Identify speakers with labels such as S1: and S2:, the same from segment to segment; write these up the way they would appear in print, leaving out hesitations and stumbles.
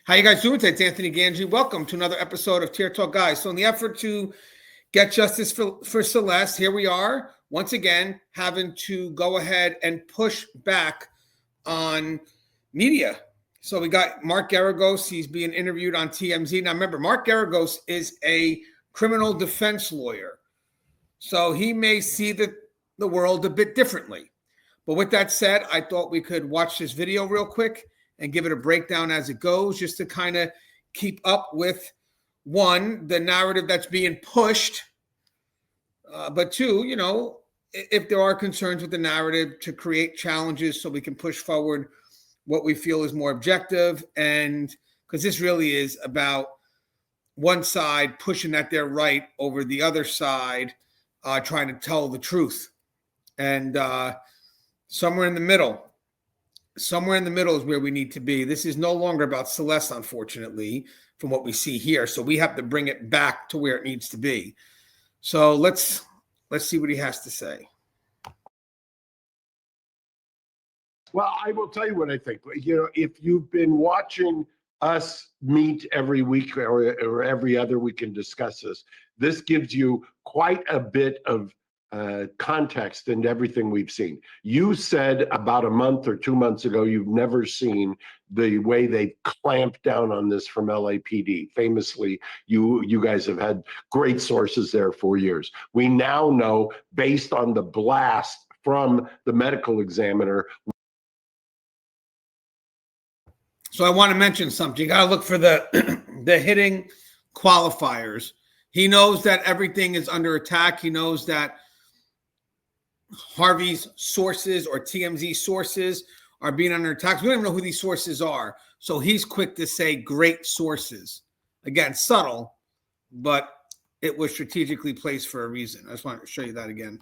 S1: How you guys doing today? It's Anthony Ganji. Welcome to another episode of Tier Talk Guys. So in the effort to get justice for Celeste, here we are once again having to go ahead and push back on media. So we got Mark Geragos. He's being interviewed on TMZ. Now remember, Mark Geragos is a criminal defense lawyer. So he may see the world a bit differently. But with that said, I thought we could watch this video real quick and give it a breakdown as it goes, just to kind of keep up with, one, the narrative that's being pushed, but two, if there are concerns with the narrative, to create challenges so we can push forward what we feel is more objective. And because this really is about one side pushing that they're right over the other side, trying to tell the truth. And somewhere in the middle is where we need to be. This is no longer about Celeste, unfortunately, from what we see here. So we have to bring it back to where it needs to be. So let's see what he has to say.
S2: Well, I will tell you what I think. If you've been watching us meet every week or every other week and discuss this gives you quite a bit of context and everything we've seen. You said about a month or 2 months ago you've never seen the way they clamped down on this from LAPD. Famously, you guys have had great sources there for years. We now know, based on the blast from the medical examiner.
S1: So I want to mention something. You got to look for the hitting qualifiers. He knows that everything is under attack. He knows that Harvey's sources or TMZ sources are being under attack. We don't even know who these sources are. So he's quick to say great sources. Again, subtle, but it was strategically placed for a reason. I just wanted to show you that again.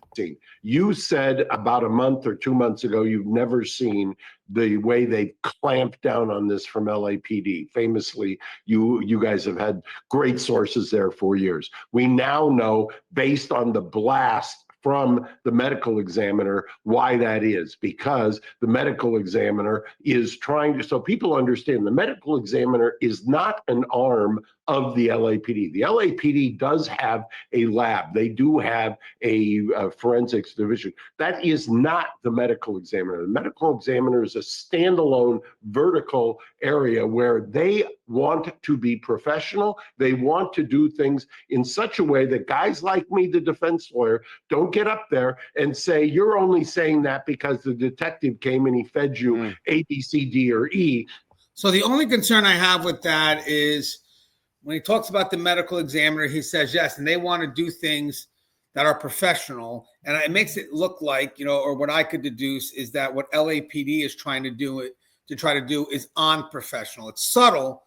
S2: You said about a month or 2 months ago you've never seen the way they clamped down on this from LAPD. Famously, you guys have had great sources there for years. We now know, based on the blast from the medical examiner, why that is, because the medical examiner is trying to, so people understand, the medical examiner is not an arm of the LAPD. The LAPD does have a lab. They do have a forensics division. That is not the medical examiner. The medical examiner is a standalone vertical area where they want to be professional. They want to do things in such a way that guys like me, the defense lawyer, don't get up there and say, you're only saying that because the detective came and he fed you A, B, C, D, or E.
S1: So the only concern I have with that is when he talks about the medical examiner, he says, yes, and they want to do things that are professional. And it makes it look like, or what I could deduce is that what LAPD is trying to do is unprofessional. It's subtle,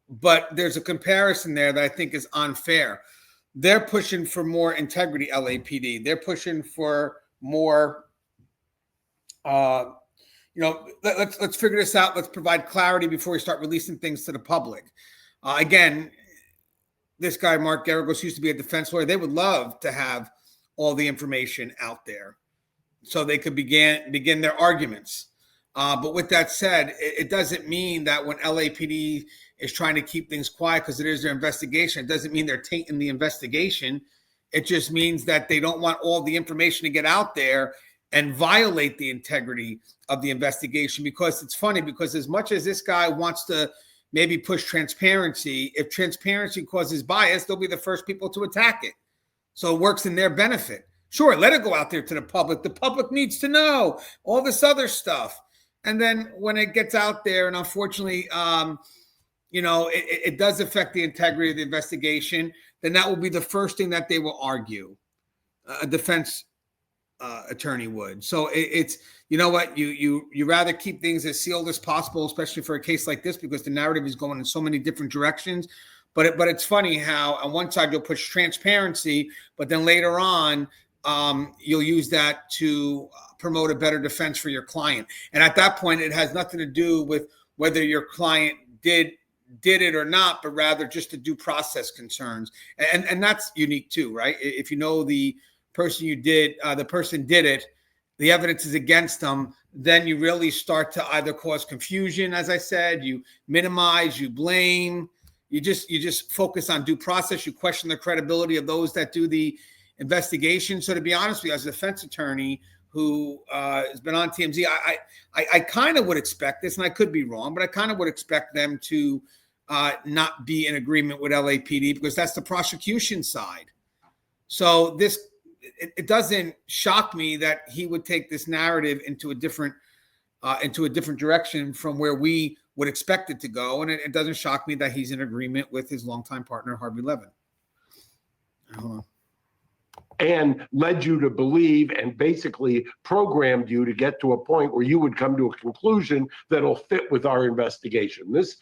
S1: but there's a comparison there that I think is unfair. They're pushing for more integrity, LAPD. They're pushing for more, let's figure this out. Let's provide clarity before we start releasing things to the public. Again, this guy, Mark Geragos, used to be a defense lawyer. They would love to have all the information out there so they could begin their arguments. But with that said, it doesn't mean that when LAPD is trying to keep things quiet because it is their investigation, it doesn't mean they're tainting the investigation. It just means that they don't want all the information to get out there and violate the integrity of the investigation. Because it's funny, because as much as this guy wants to maybe push transparency, if transparency causes bias, they'll be the first people to attack it. So it works in their benefit. Sure, let it go out there to the public. The public needs to know all this other stuff. And then when it gets out there, and unfortunately, it does affect the integrity of the investigation, then that will be the first thing that they will argue. A defense attorney would. So it's, you know what, you rather keep things as sealed as possible, especially for a case like this, because the narrative is going in so many different directions. But it's funny how on one side you'll push transparency, but then later on you'll use that to promote a better defense for your client. And at that point, it has nothing to do with whether your client did it or not, but rather just the due process concerns. And that's unique too, right? If you know the person did it, the evidence is against them, then you really start to either cause confusion, as I said, you minimize, you blame, you just focus on due process, you question the credibility of those that do the investigation. So to be honest with you, as a defense attorney who has been on TMZ, I kind of would expect this, and I could be wrong, but I kind of would expect them to not be in agreement with LAPD because that's the prosecution side. So it doesn't shock me that he would take this narrative into a different direction from where we would expect it to go. And it doesn't shock me that he's in agreement with his longtime partner, Harvey Levin.
S2: And led you to believe and basically programmed you to get to a point where you would come to a conclusion that'll fit with our investigation. This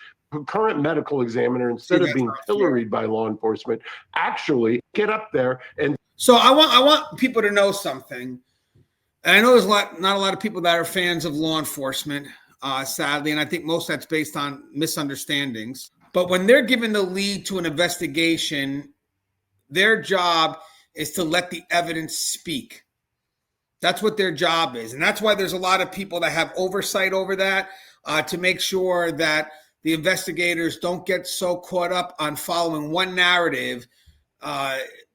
S2: current medical examiner, instead of being pilloried by law enforcement, actually get up there and.
S1: So I want people to know something. And I know there's not a lot of people that are fans of law enforcement, sadly, and I think most of that's based on misunderstandings. But when they're given the lead to an investigation, their job is to let the evidence speak. That's what their job is. And that's why there's a lot of people that have oversight over that, to make sure that the investigators don't get so caught up on following one narrative,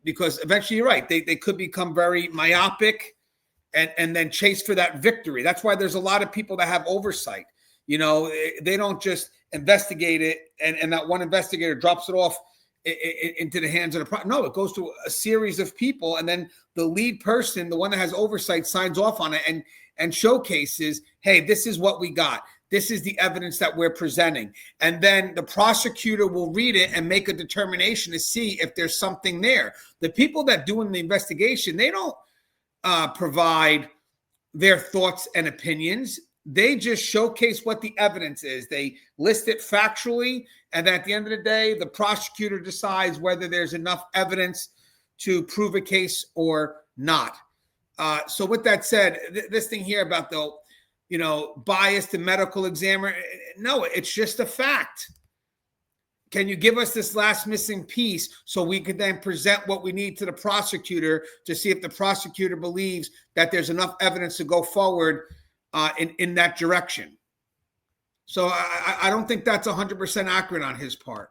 S1: because eventually you're right. They could become very myopic and then chase for that victory. That's why there's a lot of people that have oversight. You know, they don't just investigate it and that one investigator drops it off into the hands of no, it goes to a series of people, and then the lead person, the one that has oversight, signs off on it and showcases, hey, this is what we got. This is the evidence that we're presenting. And then the prosecutor will read it and make a determination to see if there's something there. The people that do in the investigation, they don't provide their thoughts and opinions. They just showcase what the evidence is. They list it factually. And at the end of the day, the prosecutor decides whether there's enough evidence to prove a case or not. So with that said, this thing here about the bias to medical examiner. No, it's just a fact. Can you give us this last missing piece so we could then present what we need to the prosecutor to see if the prosecutor believes that there's enough evidence to go forward in that direction? So I don't think that's 100% accurate on his part.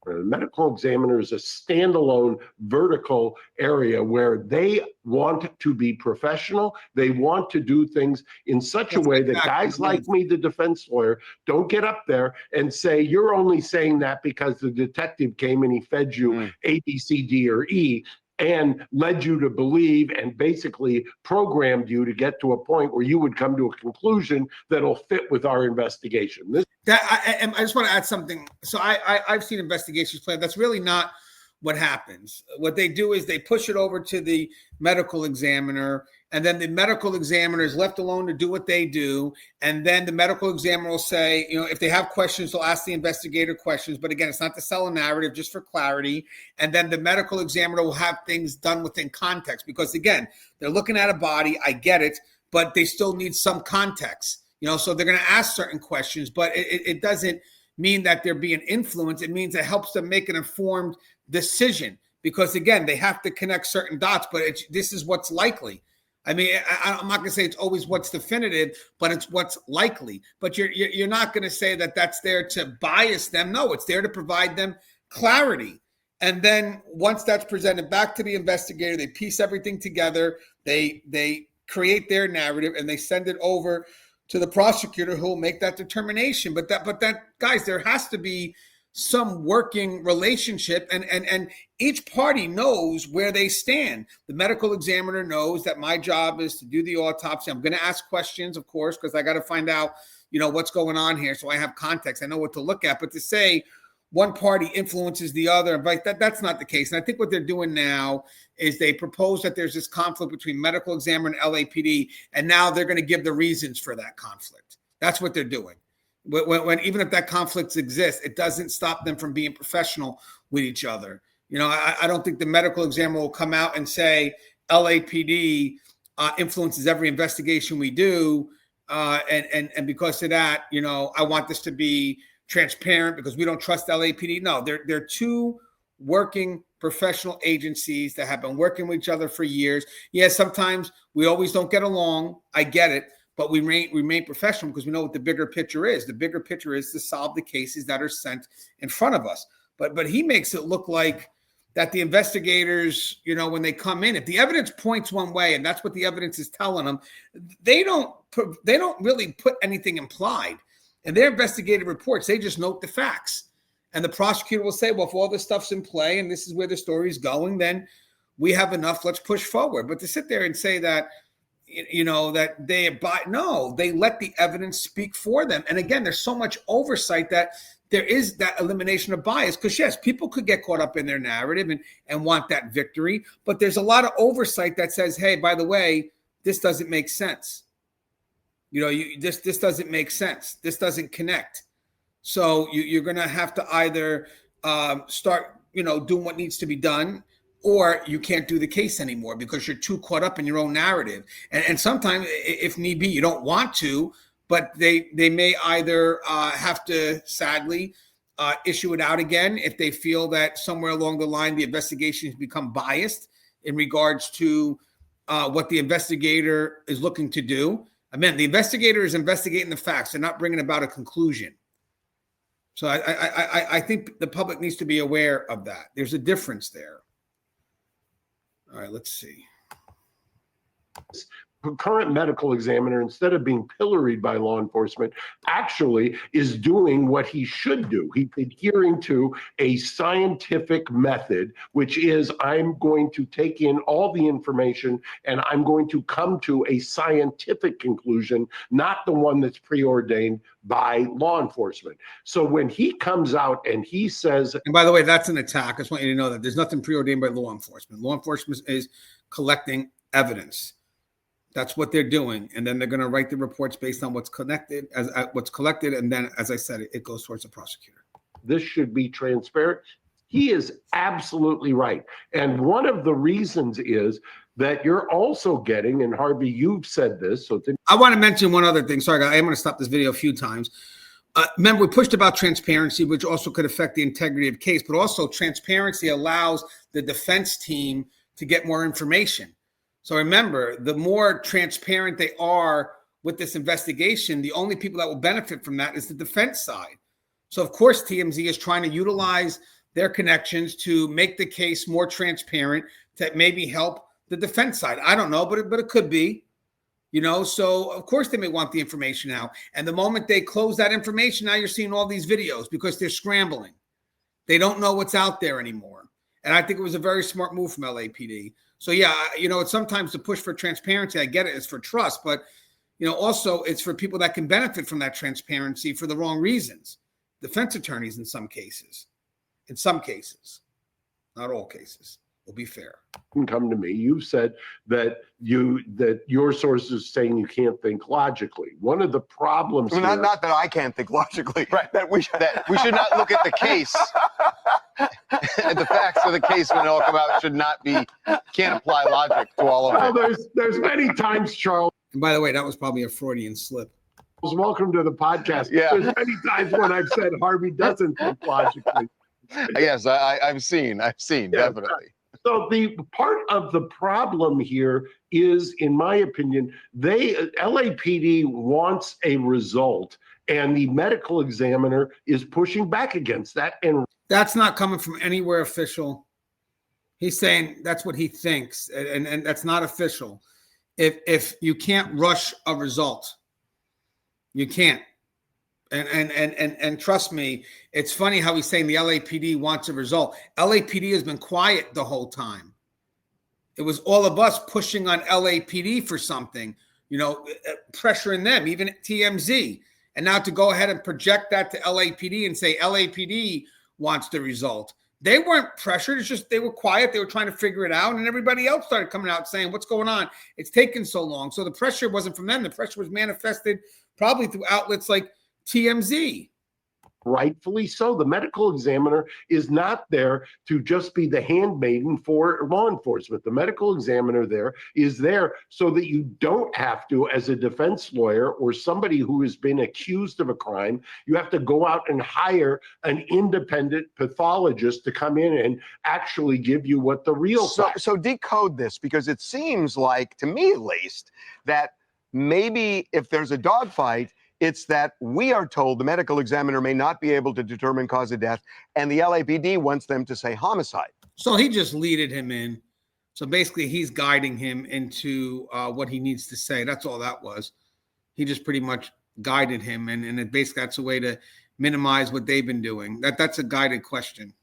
S2: The medical examiner is a standalone vertical area where they want to be professional. They want to do things in such a way that guys like me, the defense lawyer, don't get up there and say, you're only saying that because the detective came and he fed you A, B, C, D, or E, and led you to believe and basically programmed you to get to a point where you would come to a conclusion that'll fit with our investigation.
S1: I just want to add something. So I've seen investigations play. That's really not what happens. What they do is they push it over to the medical examiner, and then the medical examiner is left alone to do what they do. And then the medical examiner will say, if they have questions, they'll ask the investigator questions. But again, it's not to sell a narrative, just for clarity. And then the medical examiner will have things done within context, because again, they're looking at a body. I get it, but they still need some context. So they're going to ask certain questions, but it doesn't mean that they're being influenced. It means it helps them make an informed decision, because again, they have to connect certain dots, but this is what's likely. I mean, I'm not going to say it's always what's definitive, but it's what's likely. But you're not going to say that that's there to bias them. No, it's there to provide them clarity. And then once that's presented back to the investigator, they piece everything together. They create their narrative and they send it over to the prosecutor, who will make that determination. But guys, there has to be some working relationship, and each party knows where they stand. The medical examiner knows that my job is to do the autopsy. I'm going to ask questions, of course, because I got to find out, what's going on here. So I have context. I know what to look at. But to say one party influences the other, but that's not the case. And I think what they're doing now is they propose that there's this conflict between medical examiner and LAPD, and now they're going to give the reasons for that conflict. That's what they're doing. When even if that conflict exists, it doesn't stop them from being professional with each other. I don't think the medical examiner will come out and say LAPD influences every investigation we do, and because of that, I want this to be transparent because we don't trust LAPD. No, they're two working professional agencies that have been working with each other for years. Yes, sometimes we always don't get along. I get it. But we remain professional because we know what the bigger picture is. The bigger picture is to solve the cases that are sent in front of us. But he makes it look like that the investigators, when they come in, if the evidence points one way, and that's what the evidence is telling them, they don't really put anything implied. In their investigative reports, they just note the facts. And the prosecutor will say, well, if all this stuff's in play and this is where the story is going, then we have enough, let's push forward. But to sit there and say that, that they abide, no, they let the evidence speak for them. And again, there's so much oversight that there is that elimination of bias, because yes, people could get caught up in their narrative and want that victory, but there's a lot of oversight that says, hey, by the way, this doesn't make sense. This doesn't make sense. This doesn't connect. So you're going to have to either start, doing what needs to be done, or you can't do the case anymore because you're too caught up in your own narrative. And sometimes, if need be, you don't want to, but they may either have to, sadly, issue it out again if they feel that somewhere along the line the investigation has become biased in regards to what the investigator is looking to do. Again, the investigator is investigating the facts. They're not bringing about a conclusion. So I think the public needs to be aware of that. There's a difference there. All right, let's see.
S2: Current medical examiner, instead of being pilloried by law enforcement, actually is doing what he should do. He's adhering to a scientific method, which is, I'm going to take in all the information and I'm going to come to a scientific conclusion, not the one that's preordained by law enforcement. So when he comes out and he says,
S1: and by the way, that's an attack. I just want you to know that there's nothing preordained by law enforcement. Law enforcement is collecting evidence. That's what they're doing. And then they're going to write the reports based on what's collected. And then, as I said, it goes towards the prosecutor.
S2: This should be transparent. He is absolutely right. And one of the reasons is that you're also getting, and Harvey, you've said this.
S1: I want to mention one other thing. Sorry, I am going to stop this video a few times. Remember, we pushed about transparency, which also could affect the integrity of case, but also transparency allows the defense team to get more information. So remember, the more transparent they are with this investigation, the only people that will benefit from that is the defense side. So, of course, TMZ is trying to utilize their connections to make the case more transparent, to maybe help the defense side. I don't know, but it could be, so of course they may want the information now. And the moment they close that information, now you're seeing all these videos because they're scrambling. They don't know what's out there anymore. And I think it was a very smart move from LAPD. So, yeah, it's sometimes the push for transparency, I get it, it's for trust, but, also it's for people that can benefit from that transparency for the wrong reasons. Defense attorneys in some cases, not all cases, will be fair.
S2: Come to me. You've said that your sources saying you can't think logically. One of the problems
S3: not that I can't think logically, right? That we should not look at the case. The facts of the case when they all come out can't apply logic to all of
S2: it. There's many times, Charles.
S1: And by the way, that was probably a Freudian slip.
S2: Welcome to the podcast.
S3: Yeah.
S2: There's many times when I've said Harvey doesn't think logically.
S3: Yes, I've seen, definitely.
S2: Right. So the part of the problem here is, in my opinion, LAPD wants a result, and the medical examiner is pushing back against that. And
S1: that's not coming from anywhere official. He's saying that's what he thinks, and that's not official. If you can't rush a result, you can't. And trust me, it's funny how he's saying the LAPD wants a result. LAPD has been quiet the whole time. It was all of us pushing on LAPD for something, pressuring them, even TMZ. And now to go ahead and project that to LAPD and say LAPD wants the result. They weren't pressured. It's just they were quiet. They were trying to figure it out. And everybody else started coming out saying, what's going on? It's taken so long. So the pressure wasn't from them. The pressure was manifested probably through outlets like TMZ.
S2: rightfully so. The medical examiner is not there to just be the handmaiden for law enforcement. The medical examiner there is there so that you don't have to, as a defense lawyer or somebody who has been accused of a crime, you have to go out and hire an independent pathologist to come in and actually give you what the real facts.
S3: So decode this, because it seems like, to me at least, that maybe if there's a dogfight, it's that we are told the medical examiner may not be able to determine cause of death, and the LAPD wants them to say homicide.
S1: So he just leaded him in. So basically, he's guiding him into what he needs to say. That's all that was. He just pretty much guided him, and it basically that's a way to minimize what they've been doing. That's a guided question.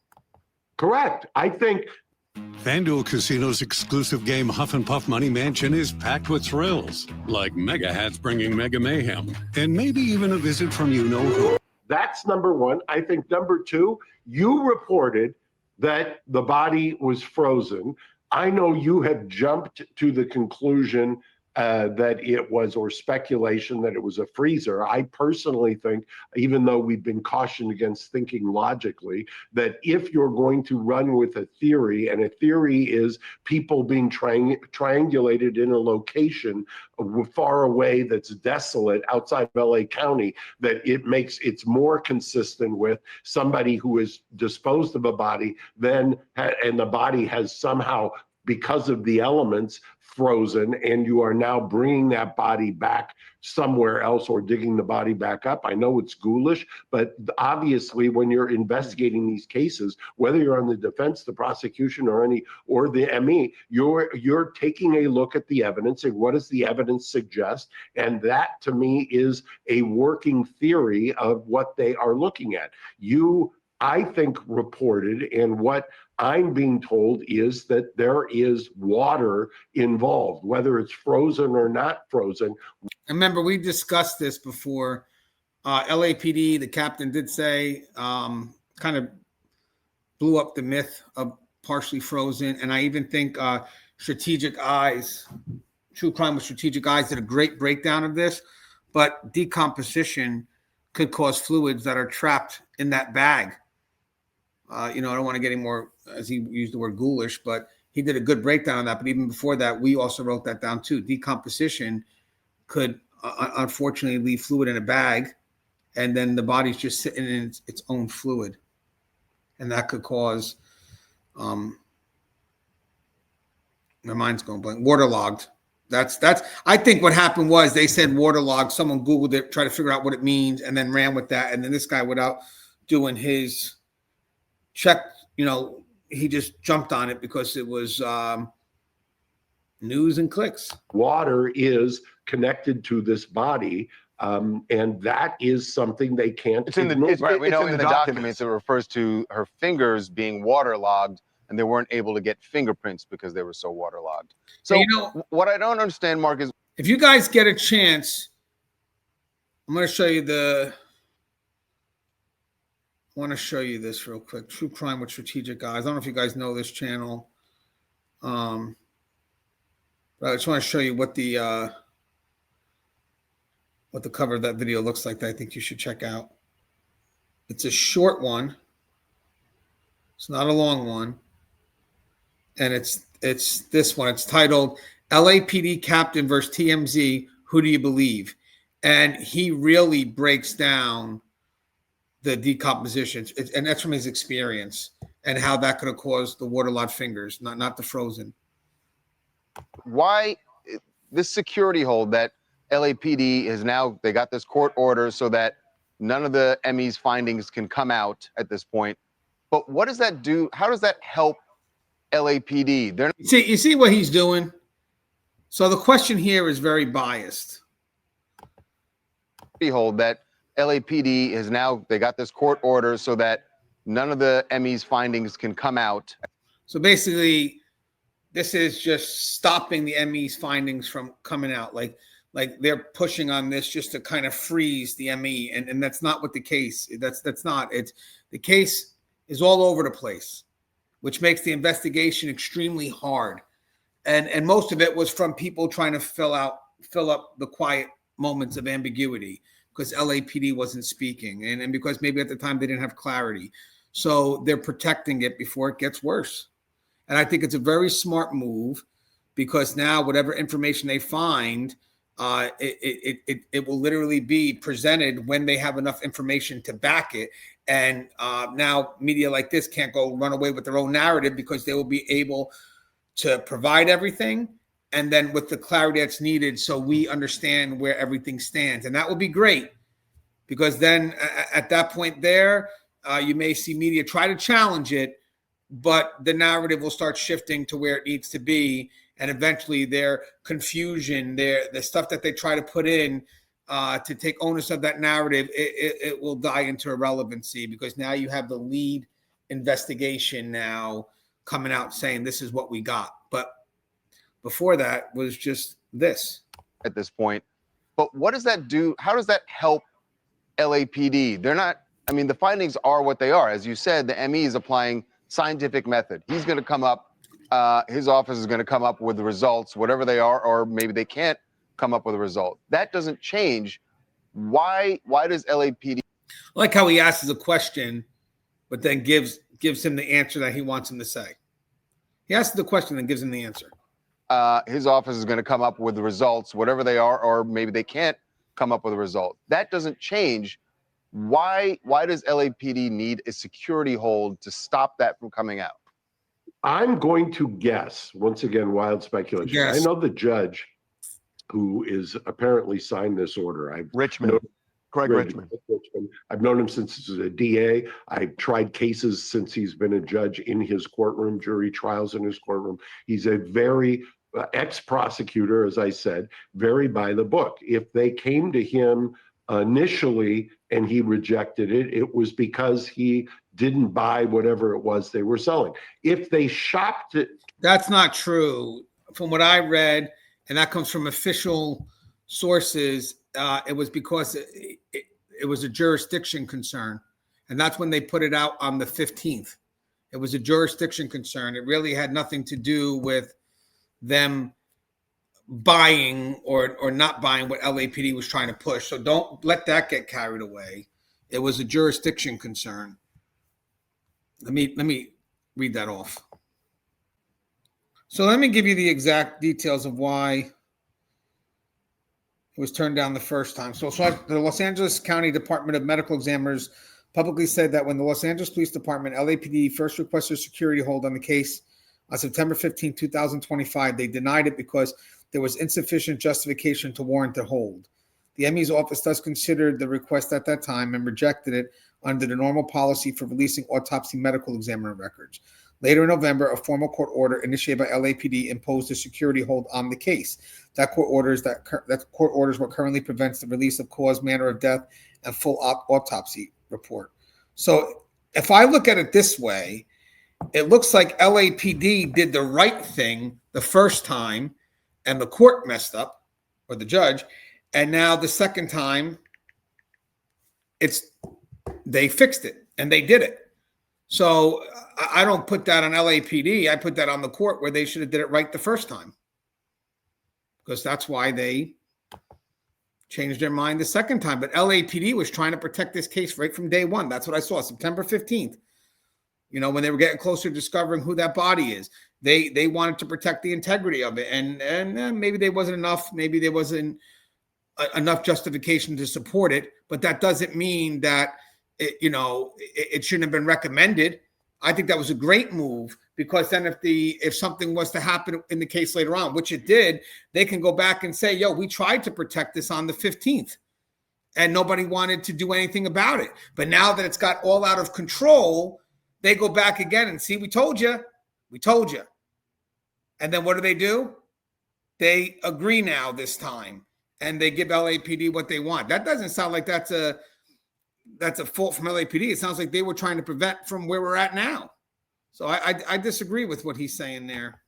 S2: Correct. I think
S4: FanDuel Casino's exclusive game Huff and Puff Money Mansion is packed with thrills, like mega hats bringing mega mayhem, and maybe even a visit from you-know-who.
S2: that's number one. I think number two, you reported that the body was frozen. I know you have jumped to the conclusion that it was, or speculation that it was a freezer. I personally think, even though we've been cautioned against thinking logically, that if you're going to run with a theory, and a theory is people being triangulated in a location far away that's desolate outside of LA County, that it's more consistent with somebody who has disposed of a body and the body has somehow, because of the elements, frozen, and you are now bringing that body back somewhere else or digging the body back up. I know it's ghoulish, but obviously when you're investigating these cases, whether you're on the defense, the prosecution, or the ME, you're taking a look at the evidence and what does the evidence suggest? And that to me is a working theory of what they are looking at. You, I think, reported, and what I'm being told is that there is water involved, whether it's frozen or not frozen.
S1: Remember, we discussed this before. LAPD, the captain did say, kind of blew up the myth of partially frozen. And I even think Strategic Eyes, True Crime with Strategic Eyes, did a great breakdown of this. But decomposition could cause fluids that are trapped in that bag. I don't want to get any more, as he used the word ghoulish, but he did a good breakdown on that. But even before that, we also wrote that down too. Decomposition could unfortunately leave fluid in a bag, and then the body's just sitting in its own fluid. And that could cause, my mind's going blank, waterlogged. That's, I think what happened was they said waterlogged. Someone Googled it, tried to figure out what it means, and then ran with that. And then this guy, without doing his check, he just jumped on it because it was news and clicks.
S2: Water is connected to this body, and that is something they can't ignore.
S3: We know in the documents it refers to her fingers being waterlogged, and they weren't able to get fingerprints because they were so waterlogged. So what I don't understand, Mark, is
S1: if you guys get a chance, I'm going to show you I want to show you this real quick. True Crime with Strategic Eyes. I don't know if you guys know this channel. But I just want to show you what the cover of that video looks like that I think you should check out. It's a short one. It's not a long one. And it's this one. It's titled LAPD Captain versus TMZ. Who do you believe? And he really breaks down the decomposition, and that's from his experience, and how that could have caused the waterlogged fingers, not the frozen.
S3: Why this security hold that LAPD is now, they got this court order so that none of the ME's findings can come out at this point. But what does that do? How does that help LAPD?
S1: You see what he's doing? So the question here is very biased.
S3: Hold that LAPD is now, they got this court order so that none of the ME's findings can come out.
S1: So basically, this is just stopping the ME's findings from coming out. Like they're pushing on this just to kind of freeze the ME, and that's not what the case. That's not. It's the case is all over the place, which makes the investigation extremely hard. And most of it was from people trying to fill up the quiet moments of ambiguity. because LAPD wasn't speaking, and because maybe at the time they didn't have clarity. So they're protecting it before it gets worse. And I think it's a very smart move, because now whatever information they find, it will literally be presented when they have enough information to back it. And now media like this can't go run away with their own narrative, because they will be able to provide everything, and then with the clarity that's needed, so we understand where everything stands. And that will be great, because then at that point there, you may see media try to challenge it, but the narrative will start shifting to where it needs to be. And eventually their confusion, the stuff that they try to put in to take onus of that narrative, it will die into irrelevancy, because now you have the lead investigation now coming out saying this is what we got. But before that was just this.
S3: At this point. But what does that do? How does that help LAPD? They're not, I mean, the findings are what they are. As you said, the ME is applying scientific method. He's going to come up, his office is going to come up with the results, whatever they are, or maybe they can't come up with a result. That doesn't change. Why does LAPD?
S1: I like how he asks a question, but then gives him the answer that he wants him to say. He asks the question and gives him the answer.
S3: His office is going to come up with the results, whatever they are, or maybe they can't come up with a result. That doesn't change. Why does LAPD need a security hold to stop that from coming out?
S2: I'm going to guess, once again, wild speculation.
S1: Yes.
S2: I know the judge who is apparently signed this order.
S5: Craig Richmond.
S2: I've known him since he was a DA. I've tried cases since he's been a judge in his courtroom, jury trials in his courtroom. He's a very ex-prosecutor, as I said, very by the book. If they came to him initially and he rejected it, it was because he didn't buy whatever it was they were selling. If they shopped it.
S1: That's not true. From what I read, and that comes from official sources, it was because it was a jurisdiction concern. And that's when they put it out on the 15th. It was a jurisdiction concern. It really had nothing to do with them buying or not buying what LAPD was trying to push. So don't let that get carried away. It was a jurisdiction concern. Let me read that off. So let me give you the exact details of why it was turned down the first time. So the Los Angeles County Department of Medical Examiners publicly said that when the Los Angeles Police Department, LAPD, first requested a security hold on the case on September 15, 2025, they denied it because there was insufficient justification to warrant a hold. The ME's office thus considered the request at that time and rejected it under the normal policy for releasing autopsy medical examiner records. Later in November, a formal court order initiated by LAPD imposed a security hold on the case. That court orders what currently prevents the release of cause, manner of death, and full autopsy report. So if I look at it this way, it looks like LAPD did the right thing the first time, and the court messed up, or the judge, and now the second time, they fixed it and they did it. So I don't put that on LAPD. I put that on the court, where they should have did it right the first time, because that's why they changed their mind the second time. But LAPD was trying to protect this case right from day one. That's what I saw, September 15th. You know, when they were getting closer to discovering who that body is, they wanted to protect the integrity of it. And maybe there wasn't enough. Maybe there wasn't enough justification to support it. But that doesn't mean that it shouldn't have been recommended. I think that was a great move, because then if something was to happen in the case later on, which it did, they can go back and say, we tried to protect this on the 15th and nobody wanted to do anything about it. But now that it's got all out of control, they go back again and see, we told you. And then what do? They agree now this time, and they give LAPD what they want. That doesn't sound like that's a fault from LAPD. It sounds like they were trying to prevent from where we're at now. So I disagree with what he's saying there.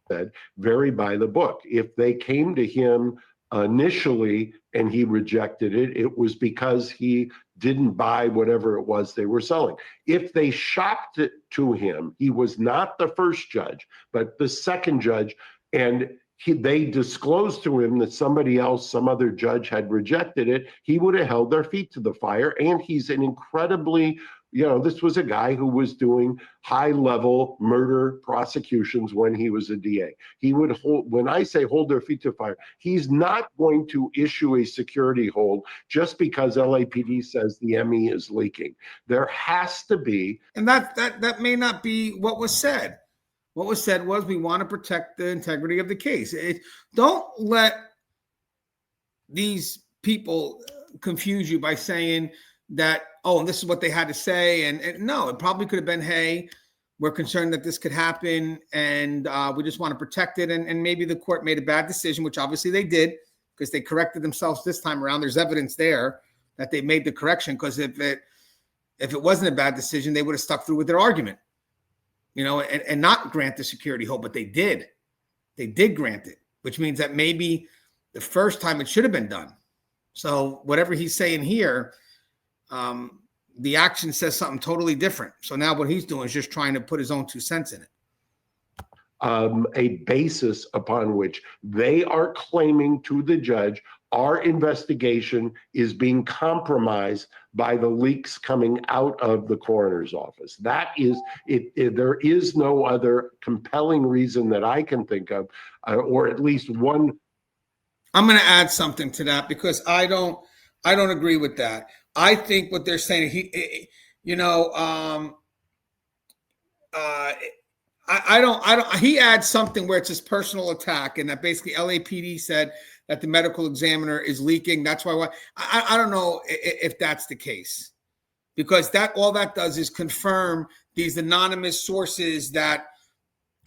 S2: Said very by the book. If they came to him initially and he rejected it, it was because he didn't buy whatever it was they were selling. If they shopped it to him, he was not the first judge, but the second judge, and they disclosed to him that somebody else, some other judge had rejected it, he would have held their feet to the fire. And he's an incredibly, this was a guy who was doing high-level murder prosecutions when he was a DA. He would hold, when I say hold their feet to the fire, he's not going to issue a security hold just because LAPD says the ME is leaking. There has to be.
S1: And that may not be what was said. What was said was we want to protect the integrity of the case. Don't let these people confuse you by saying that, oh, and this is what they had to say. And no, it probably could have been, hey, we're concerned that this could happen and we just want to protect it. And maybe the court made a bad decision, which obviously they did because they corrected themselves this time around. There's evidence there that they made the correction, because if it wasn't a bad decision, they would have stuck through with their argument. And not grant the security hold, but they did. They did grant it, which means that maybe the first time it should have been done. So whatever he's saying here, the action says something totally different. So now what he's doing is just trying to put his own 2 cents in it.
S2: A basis upon which they are claiming to the judge, our investigation is being compromised by the leaks coming out of the coroner's office. That is it. There is no other compelling reason that I can think of, or at least one.
S1: I'm going to add something to that because I don't agree with that. I think what they're saying, he adds something where it's his personal attack, and that basically LAPD said that the medical examiner is leaking. That's why I don't know if that's the case, because all that does is confirm these anonymous sources that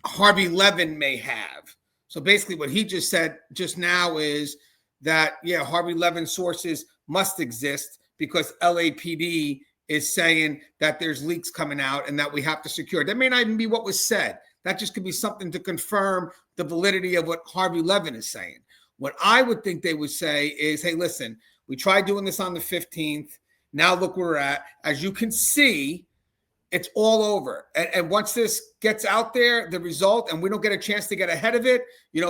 S1: Harvey Levin may have. So basically what he just said just now is that, yeah, Harvey Levin sources must exist because LAPD is saying that there's leaks coming out and that we have to secure. That may not even be what was said. That just could be something to confirm the validity of what Harvey Levin is saying. What I would think they would say is, hey, listen, we tried doing this on the 15th. Now look where we're at. As you can see, it's all over. And once this gets out there, the result, and we don't get a chance to get ahead of it,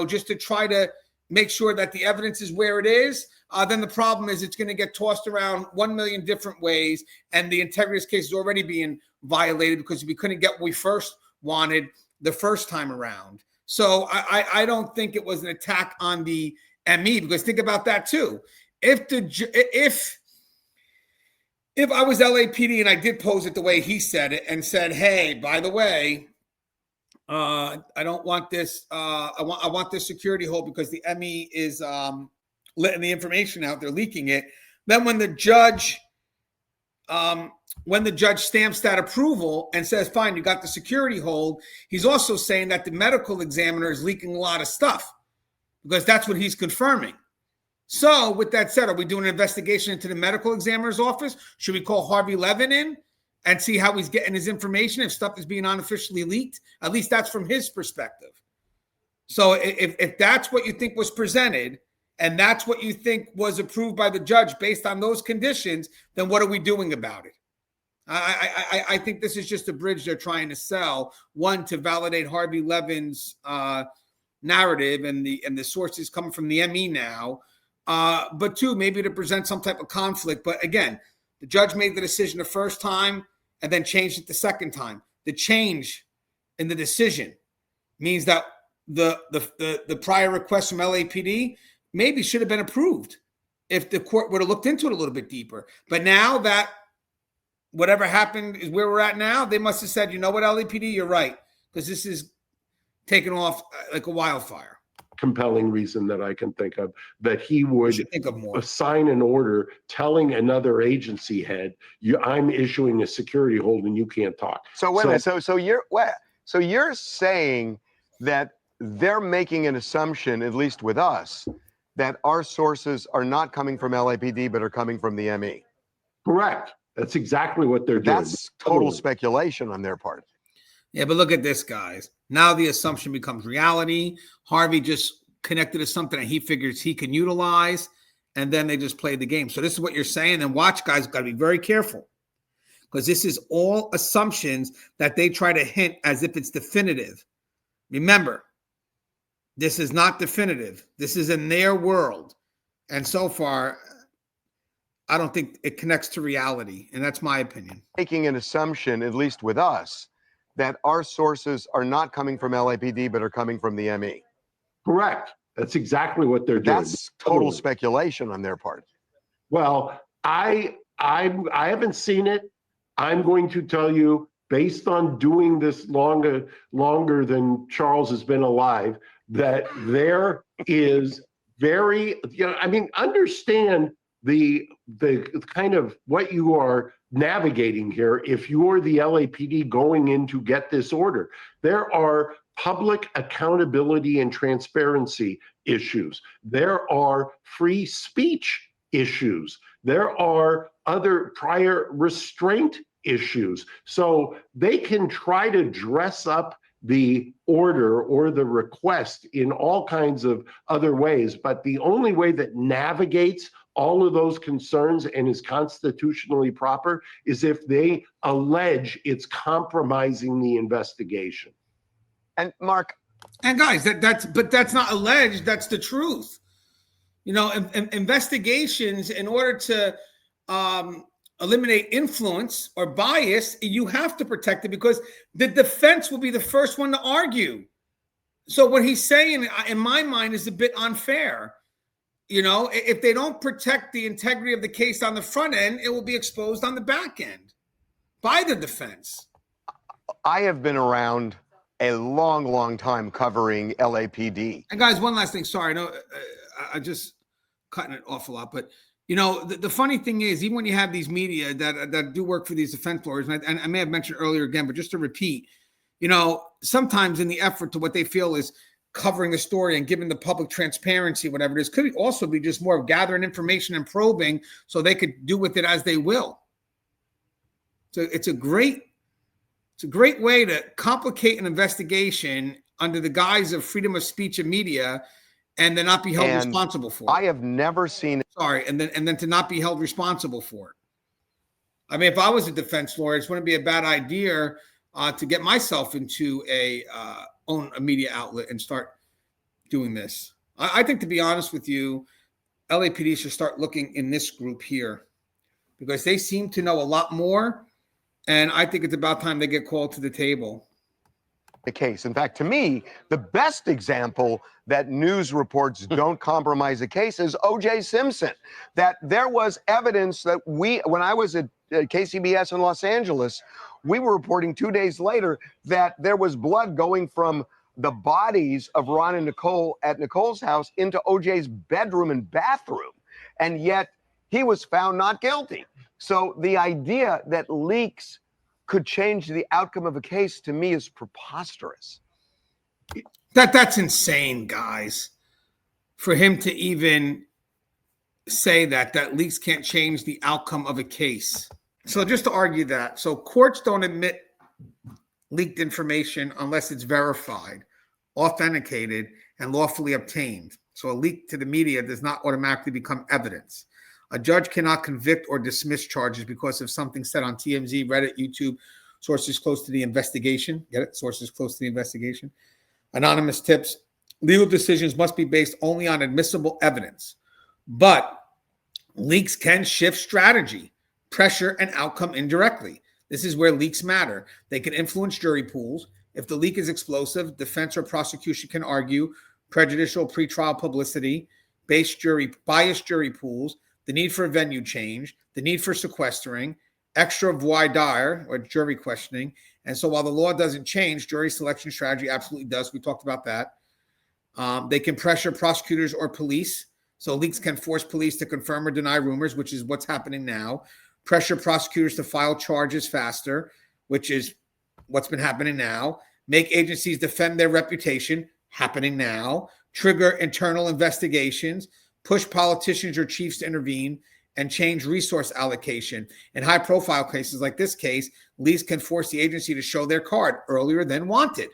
S1: just to try to make sure that the evidence is where it is, then the problem is it's going to get tossed around 1 million different ways. And the integrity of this case is already being violated because we couldn't get what we first wanted the first time around. So I don't think it was an attack on the ME, because think about that too. If I was LAPD and I did pose it the way he said it and said, hey, by the way, I don't want this. I want this security hold because the ME is letting the information out. They're leaking it. Then when the judge stamps that approval and says, fine, you got the security hold, he's also saying that the medical examiner is leaking a lot of stuff, because that's what he's confirming. So with that said, are we doing an investigation into the medical examiner's office? Should we call Harvey Levin in and see how he's getting his information if stuff is being unofficially leaked? At least that's from his perspective. So if that's what you think was presented and that's what you think was approved by the judge based on those conditions, then what are we doing about it? I think this is just a bridge they're trying to sell. One, to validate Harvey Levin's narrative and the sources coming from the ME now. But two, maybe to present some type of conflict. But again, the judge made the decision the first time and then changed it the second time. The change in the decision means that the prior request from LAPD maybe should have been approved if the court would have looked into it a little bit deeper. But now that whatever happened is where we're at now, they must have said, you know what, LAPD, you're right, because this is taking off like a wildfire.
S2: Compelling reason that I can think of that he would
S1: think of more.
S2: Assign an order telling another agency head, I'm issuing a security hold and you can't talk.
S3: So wait a minute. So you're saying that they're making an assumption, at least with us, that our sources are not coming from LAPD but are coming from the ME.
S2: Correct. That's exactly what they're doing.
S3: That's total speculation on their part.
S1: Yeah, but look at this, guys. Now the assumption becomes reality. Harvey just connected to something that he figures he can utilize, and then they just played the game. So this is what you're saying. And watch, guys, got to be very careful, because this is all assumptions that they try to hint as if it's definitive. Remember, This is not definitive. This is in their world. And so far, I don't think it connects to reality. And that's my opinion.
S3: Making an assumption, at least with us, that our sources are not coming from LAPD, but are coming from the ME.
S2: Correct. That's exactly what they're doing.
S3: That's total speculation on their part.
S2: Well, I haven't seen it. I'm going to tell you, based on doing this longer than Charles has been alive, that there is very, understand the kind of what you are navigating here. If you're the LAPD going in to get this order, there are public accountability and transparency issues. There are free speech issues. There are other prior restraint issues. So they can try to dress up the order or the request in all kinds of other ways, but the only way that navigates all of those concerns and is constitutionally proper is if they allege it's compromising the investigation.
S3: And Mark,
S1: and guys, that's not alleged. That's the truth. Investigations, in order to eliminate influence or bias, you have to protect it because the defense will be the first one to argue. So what he's saying, in my mind, is a bit unfair. If they don't protect the integrity of the case on the front end, it will be exposed on the back end by the defense.
S3: I have been around a long time covering LAPD.
S1: And guys, one last thing. Sorry, no, I just cutting it off a lot, but the funny thing is, even when you have these media that do work for these defense lawyers, and I may have mentioned earlier again, but just to repeat, sometimes in the effort to what they feel is covering the story and giving the public transparency, whatever it is, could also be just more of gathering information and probing so they could do with it as they will. So it's a great way to complicate an investigation under the guise of freedom of speech and media, and then not be held responsible for it.
S3: I have never seen it.
S1: Sorry, and then to not be held responsible for it. I mean, if I was a defense lawyer, it wouldn't be a bad idea to get myself into own a media outlet and start doing this. I think, to be honest with you, LAPD should start looking in this group here because they seem to know a lot more, and I think it's about time they get called to the table.
S3: The case. In fact, to me, the best example that news reports don't compromise a case is O.J. Simpson. That there was evidence that when I was at KCBS in Los Angeles, we were reporting 2 days later that there was blood going from the bodies of Ron and Nicole at Nicole's house into O.J.'s bedroom and bathroom. And yet he was found not guilty. So the idea that leaks could change the outcome of a case, to me, is preposterous.
S1: That's insane, guys. For him to even say that leaks can't change the outcome of a case. So just to argue that, so courts don't admit leaked information unless it's verified, authenticated, and lawfully obtained. So a leak to the media does not automatically become evidence. A judge cannot convict or dismiss charges because of something said on TMZ, Reddit, YouTube, sources close to the investigation. Get it? Sources close to the investigation. Anonymous tips. Legal decisions must be based only on admissible evidence. But leaks can shift strategy, pressure, and outcome indirectly. This is where leaks matter. They can influence jury pools. If the leak is explosive, defense or prosecution can argue prejudicial pretrial publicity, biased jury pools, the need for a venue change, the need for sequestering, extra voir dire or jury questioning. And so while the law doesn't change, jury selection strategy absolutely does. We talked about that. They can pressure prosecutors or police. So leaks can force police to confirm or deny rumors, which is what's happening now. Pressure prosecutors to file charges faster, which is what's been happening now. Make agencies defend their reputation, happening now. Trigger internal investigations. Push politicians or chiefs to intervene, and change resource allocation. In high-profile cases like this case, leaks can force the agency to show their card earlier than wanted,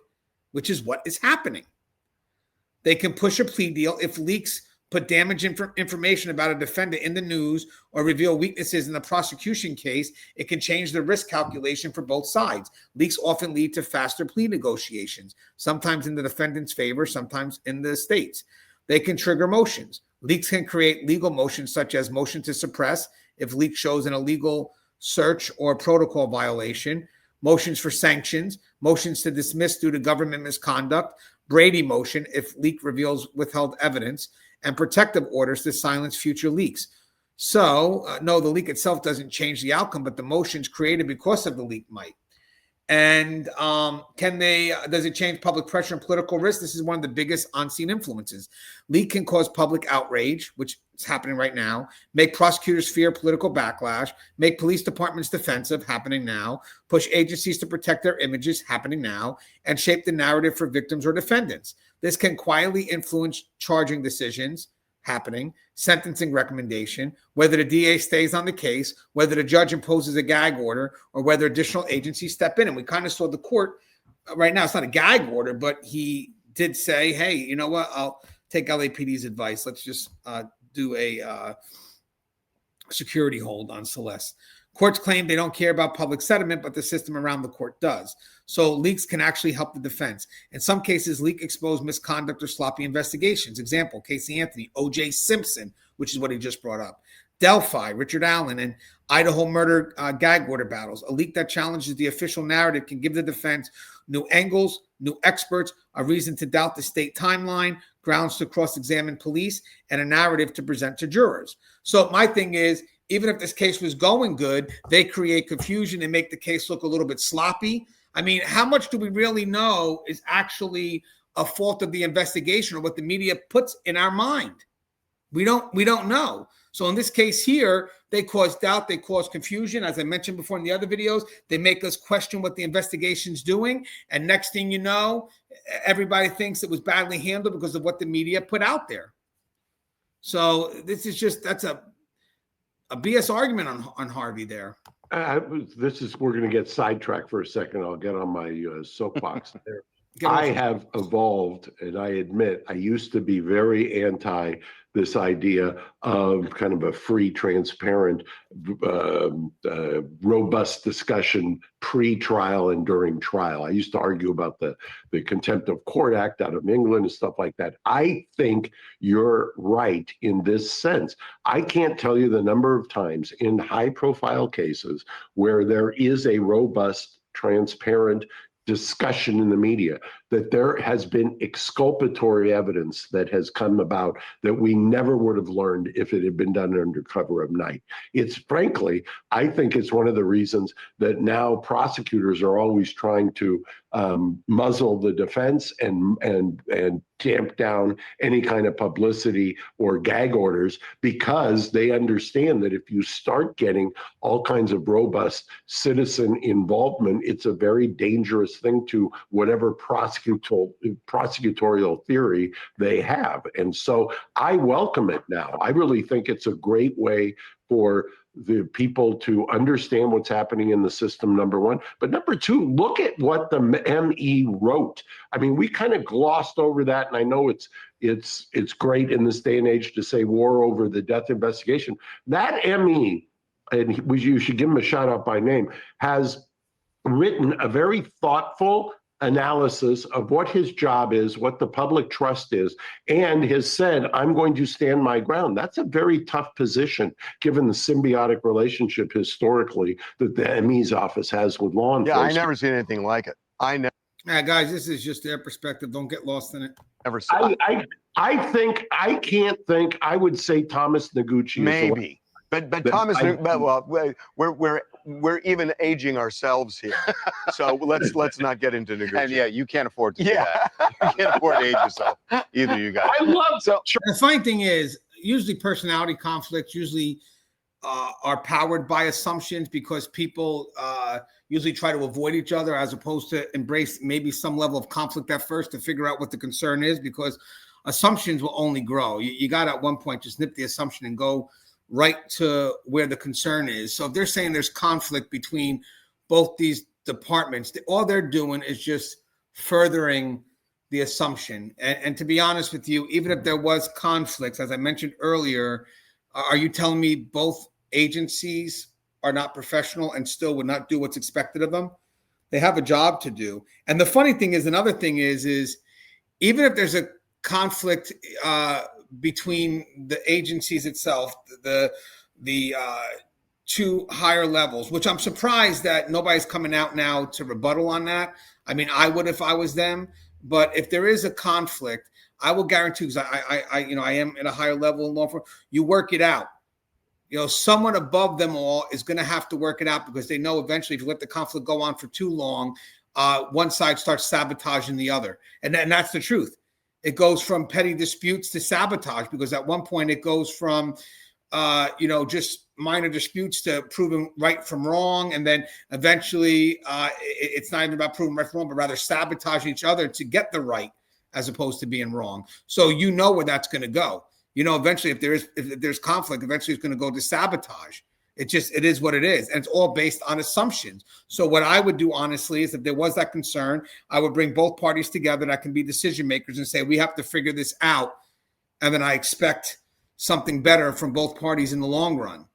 S1: which is what is happening. They can push a plea deal if leaks put damaging information about a defendant in the news, or reveal weaknesses in the prosecution case, it can change the risk calculation for both sides. Leaks often lead to faster plea negotiations, sometimes in the defendant's favor, sometimes in the state's. They can trigger motions. Leaks can create legal motions, such as motion to suppress if leak shows an illegal search or protocol violation, motions for sanctions, motions to dismiss due to government misconduct, Brady motion if leak reveals withheld evidence, and protective orders to silence future leaks. So, no, the leak itself doesn't change the outcome, but the motions created because of the leak might. And does it change public pressure and political risk? This is one of the biggest on-scene influences. Leak can cause public outrage, which is happening right now, make prosecutors fear political backlash, make police departments defensive, happening now, push agencies to protect their images, happening now, and shape the narrative for victims or defendants. This can quietly influence charging decisions, happening, sentencing recommendation, whether the DA stays on the case, whether the judge imposes a gag order, or whether additional agencies step in. And we kind of saw the court right now. It's not a gag order, but he did say, hey, you know what? I'll take LAPD's advice. Let's just do a security hold on Celeste. Courts claim they don't care about public sentiment, but the system around the court does. So leaks can actually help the defense. In some cases, leak expose misconduct or sloppy investigations. Example, Casey Anthony, O.J. Simpson, which is what he just brought up. Delphi, Richard Allen, and Idaho murder gag order battles. A leak that challenges the official narrative can give the defense new angles, new experts, a reason to doubt the state timeline, grounds to cross-examine police, and a narrative to present to jurors. So my thing is, even if this case was going good, they create confusion and make the case look a little bit sloppy. I mean, how much do we really know is actually a fault of the investigation or what the media puts in our mind? We don't know. So in this case here, they cause doubt, they cause confusion. As I mentioned before in the other videos, they make us question what the investigation's doing. And next thing you know, everybody thinks it was badly handled because of what the media put out there. So this is just, that's a BS argument on Harvey there.
S2: We're going to get sidetracked for a second. I'll get on my soapbox there. I have evolved, and I admit I used to be very anti this idea of kind of a free, transparent, robust discussion pre-trial and during trial. I used to argue about the Contempt of Court Act out of England and stuff like that. I think you're right in this sense. I can't tell you the number of times in high-profile cases where there is a robust, transparent discussion in the media that there has been exculpatory evidence that has come about that we never would have learned if it had been done under cover of night. It's frankly, I think it's one of the reasons that now prosecutors are always trying to muzzle the defense and tamp down any kind of publicity or gag orders, because they understand that if you start getting all kinds of robust citizen involvement, it's a very dangerous thing to whatever prosecutorial theory they have. And so I welcome it now. I really think it's a great way for the people to understand what's happening in the system, number one. But number two, look at what the ME wrote. I mean, we kind of glossed over that, and I know it's great in this day and age to say war over the death investigation. That ME, and you should give him a shout out by name, has written a very thoughtful analysis of what his job is, what the public trust is, and has said, I'm going to stand my ground. That's a very tough position, given the symbiotic relationship historically that the ME's office has with law enforcement.
S3: Yeah, I never seen anything like it.
S1: Yeah, guys, this is just their perspective. Don't get lost in it.
S3: Never saw it.
S2: I would say Thomas Noguchi
S3: Maybe. But Thomas, well, we're even aging ourselves here, so let's not get into negotiation.
S6: And yeah, you can't afford to do that. You can't afford to age yourself, either you guys.
S2: I love
S1: so. The funny thing is, usually personality conflicts usually are powered by assumptions, because people usually try to avoid each other as opposed to embrace maybe some level of conflict at first to figure out what the concern is, because assumptions will only grow. You got to at one point just nip the assumption and go right to where the concern is. So if they're saying there's conflict between both these departments, all they're doing is just furthering the assumption. And to be honest with you, even if there was conflicts, as I mentioned earlier, are you telling me both agencies are not professional and still would not do what's expected of them? They have a job to do. And the funny thing is, another thing is even if there's a conflict between the agencies itself, the two higher levels, which I'm surprised that nobody's coming out now to rebuttal on that. I mean, I would if I was them. But if there is a conflict, I will guarantee, because I am at a higher level in law firm, you work it out. Someone above them all is going to have to work it out, because they know eventually if you let the conflict go on for too long, one side starts sabotaging the other. And that's the truth. It goes from petty disputes to sabotage, because at one point it goes from, just minor disputes to proving right from wrong. And then eventually it's not even about proving right from wrong, but rather sabotaging each other to get the right as opposed to being wrong. So where that's going to go. Eventually if there's conflict, eventually it's going to go to sabotage. It is what it is. And it's all based on assumptions. So what I would do, honestly, is if there was that concern, I would bring both parties together that can be decision makers and say, we have to figure this out. And then I expect something better from both parties in the long run,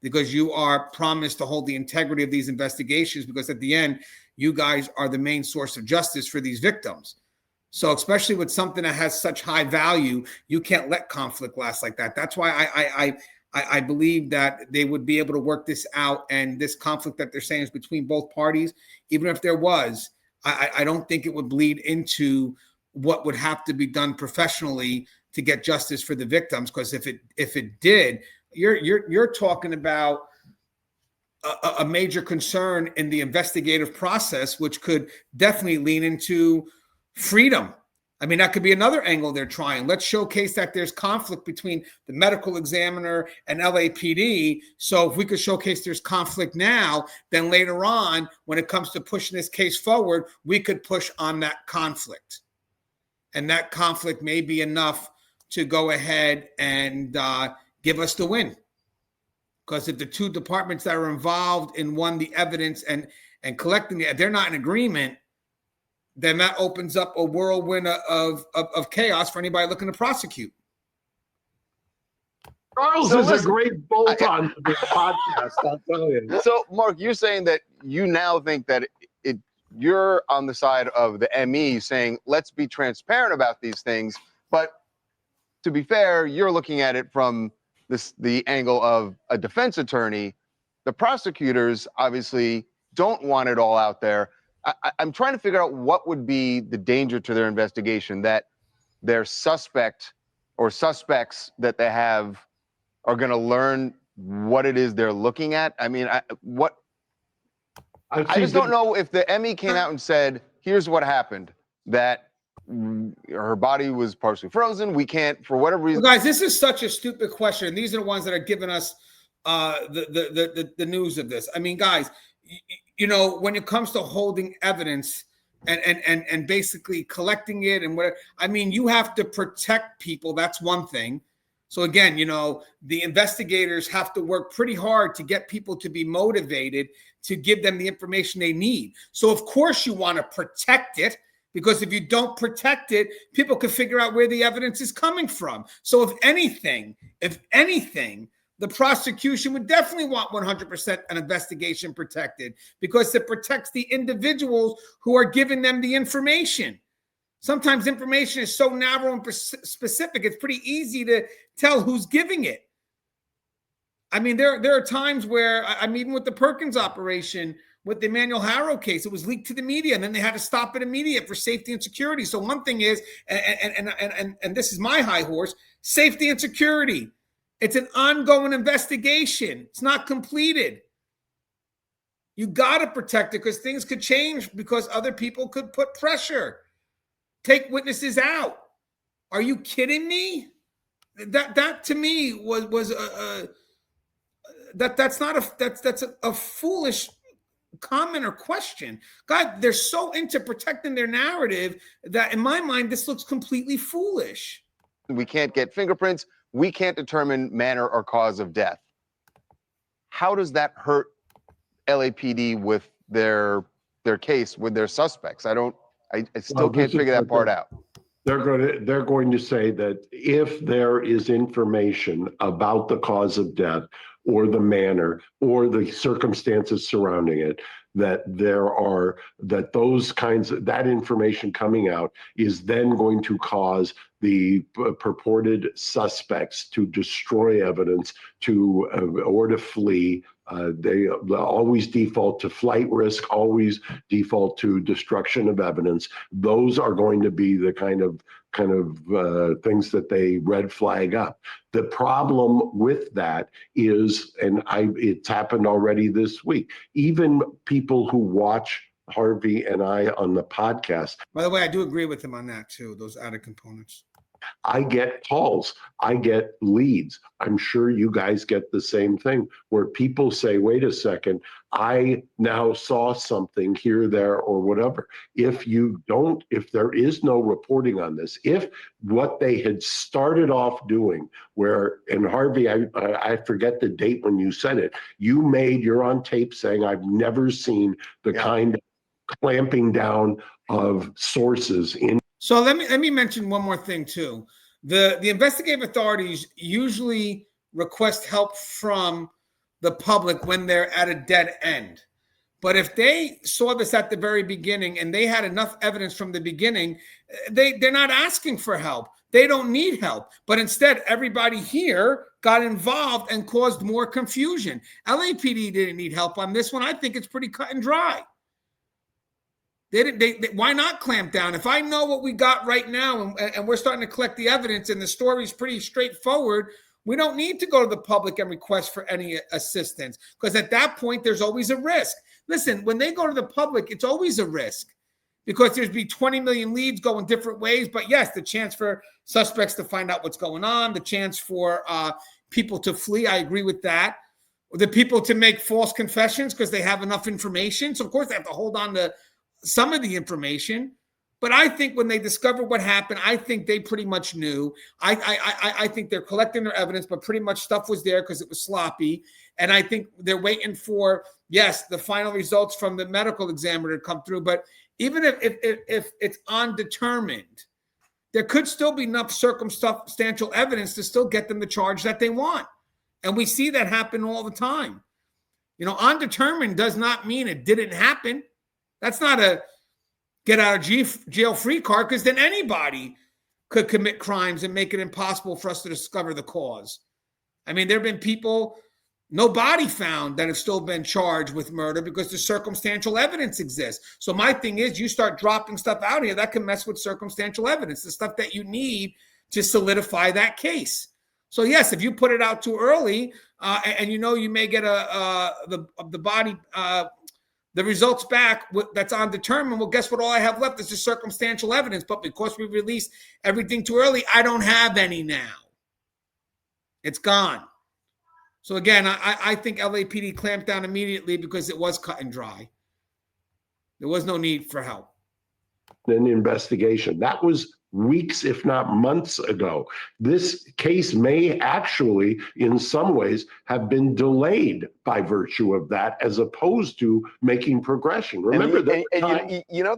S1: because you are promised to hold the integrity of these investigations, because at the end, you guys are the main source of justice for these victims. So especially with something that has such high value, you can't let conflict last like that. That's why I believe that they would be able to work this out. And this conflict that they're saying is between both parties, even if there was, I don't think it would bleed into what would have to be done professionally to get justice for the victims. Because if it did, you're talking about a major concern in the investigative process, which could definitely lean into freedom. I mean, that could be another angle they're trying. Let's showcase that there's conflict between the medical examiner and LAPD. So if we could showcase there's conflict now, then later on, when it comes to pushing this case forward, we could push on that conflict. And that conflict may be enough to go ahead and give us the win. Because if the two departments that are involved in the evidence and collecting it, they're not in agreement, then that opens up a whirlwind of chaos for anybody looking to prosecute.
S2: Charles is a great bolt-on to this podcast, I'll tell you.
S3: So, Mark, you're saying that you now think that you're on the side of the ME saying, let's be transparent about these things. But to be fair, you're looking at it from the angle of a defense attorney. The prosecutors obviously don't want it all out there. I'm trying to figure out what would be the danger to their investigation, that their suspect or suspects that they have are going to learn what it is they're looking at. I mean, I just don't know if the ME came out and said, here's what happened, that her body was partially frozen. We can't, for whatever reason.
S1: Well, guys, this is such a stupid question. These are the ones that are giving us the news of this. I mean, guys, when it comes to holding evidence and basically collecting it and whatever, I mean, you have to protect people. That's one thing. So again, the investigators have to work pretty hard to get people to be motivated to give them the information they need. So of course you want to protect it, because if you don't protect it, people can figure out where the evidence is coming from. So if anything, the prosecution would definitely want 100% an investigation protected, because it protects the individuals who are giving them the information. Sometimes information is so narrow and specific, it's pretty easy to tell who's giving it. I mean, there are times where, even with the Perkins operation, with the Emmanuel Harrow case, it was leaked to the media, and then they had to stop it immediately for safety and security. So one thing is, and this is my high horse, safety and security. It's an ongoing investigation. It's not completed. You got to protect it, because things could change, because other people could put pressure, take witnesses out. Are you kidding me? That to me was that's a foolish comment or question. God, they're so into protecting their narrative that in my mind, this looks completely foolish.
S3: We can't get fingerprints. We can't determine manner or cause of death. How does that hurt LAPD with their case, with their suspects? I still can't figure that part out.
S2: They're going to say that if there is information about the cause of death or the manner or the circumstances surrounding it, that that information coming out is then going to cause the purported suspects to destroy evidence or to flee. They always default to flight risk, always default to destruction of evidence. Those are going to be the kind of things that they red flag up. The problem with that is, it's happened already this week, even people who watch Harvey and I on the podcast.
S1: By the way, I do agree with him on that too, those added components.
S2: I get calls, I get leads. I'm sure you guys get the same thing where people say, wait a second, I now saw something here, there, or whatever. If there is no reporting on this, if what they had started off doing and Harvey, I forget the date when you said it, you're on tape saying, I've never seen the kind of clamping down of sources in.
S1: So let me mention one more thing too. The investigative authorities usually request help from the public when they're at a dead end. But if they saw this at the very beginning and they had enough evidence from the beginning, they're not asking for help. They don't need help. But instead, everybody here got involved and caused more confusion. LAPD didn't need help on this one. I think it's pretty cut and dry. Why not clamp down? If I know what we got right now and we're starting to collect the evidence and the story's pretty straightforward, we don't need to go to the public and request for any assistance, because at that point, there's always a risk. Listen, when they go to the public, it's always a risk because there's be 20 million leads going different ways. But yes, the chance for suspects to find out what's going on, the chance for people to flee, I agree with that. The people to make false confessions because they have enough information. So of course, they have to hold on to some of the information, but I think when they discovered what happened, I think they pretty much knew. I think they're collecting their evidence, but pretty much stuff was there because it was sloppy. And I think they're waiting for, yes, the final results from the medical examiner to come through. But even if it's undetermined, there could still be enough circumstantial evidence to still get them the charge that they want. And we see that happen all the time. Undetermined does not mean it didn't happen. That's not a get out of jail free card, because then anybody could commit crimes and make it impossible for us to discover the cause. I mean, there have been people, no body found, that have still been charged with murder because the circumstantial evidence exists. So my thing is, you start dropping stuff out here that can mess with circumstantial evidence, the stuff that you need to solidify that case. So yes, if you put it out too early, and you may get the body. The results back that's undetermined, well, guess what? All I have left is the circumstantial evidence. But because we released everything too early, I don't have any now. It's gone. So again, I think LAPD clamped down immediately because it was cut and dry. There was no need for help.
S2: An investigation. That was weeks, if not months ago. This case may actually, in some ways, have been delayed by virtue of that, as opposed to making progression. Remember
S5: the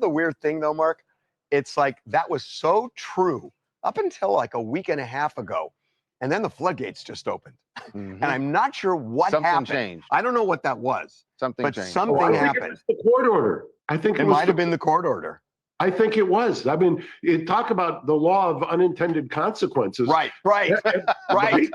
S5: weird thing though, Mark, it's like that was so true up until like a week and a half ago. And then the floodgates just opened. Mm-hmm. And I'm not sure what happened.
S3: Something changed.
S5: I don't know what that was.
S3: Something changed.
S5: Something happened.
S2: The court order. I think
S5: it might have been the court order.
S2: I think it was. I mean, talk about the law of unintended consequences.
S5: Right. Yeah,
S3: right.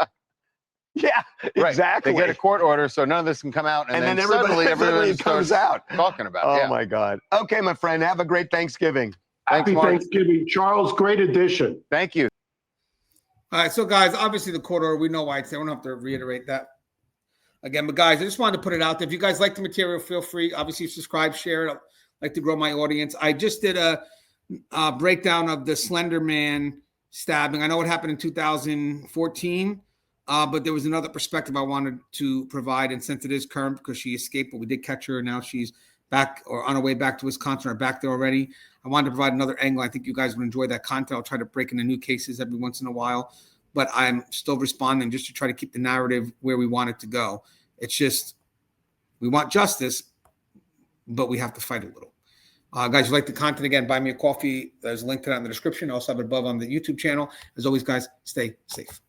S5: Exactly.
S3: They get a court order, so none of this can come out, and then everybody
S5: comes out
S3: talking about.
S5: Oh my God. Okay, my friend. Have a great Thanksgiving.
S2: Happy Thanksgiving, Charles. Great addition.
S3: Thank you.
S1: All right, so guys, obviously the court order, we know why it's there. I don't have to reiterate that again. But guys, I just wanted to put it out there. If you guys like the material, feel free. Obviously, subscribe, share it. Like to grow my audience. I just did a breakdown of the Slender Man stabbing. I know it happened in 2014, but there was another perspective I wanted to provide. And since it is current because she escaped, but we did catch her. Now she's back or on her way back to Wisconsin or back there already. I wanted to provide another angle. I think you guys would enjoy that content. I'll try to break into new cases every once in a while, but I'm still responding just to try to keep the narrative where we want it to go. It's just, we want justice, but we have to fight a little. Guys, if you like the content, again, buy me a coffee. There's a link to that in the description. I also have it above on the YouTube channel. As always, guys, stay safe.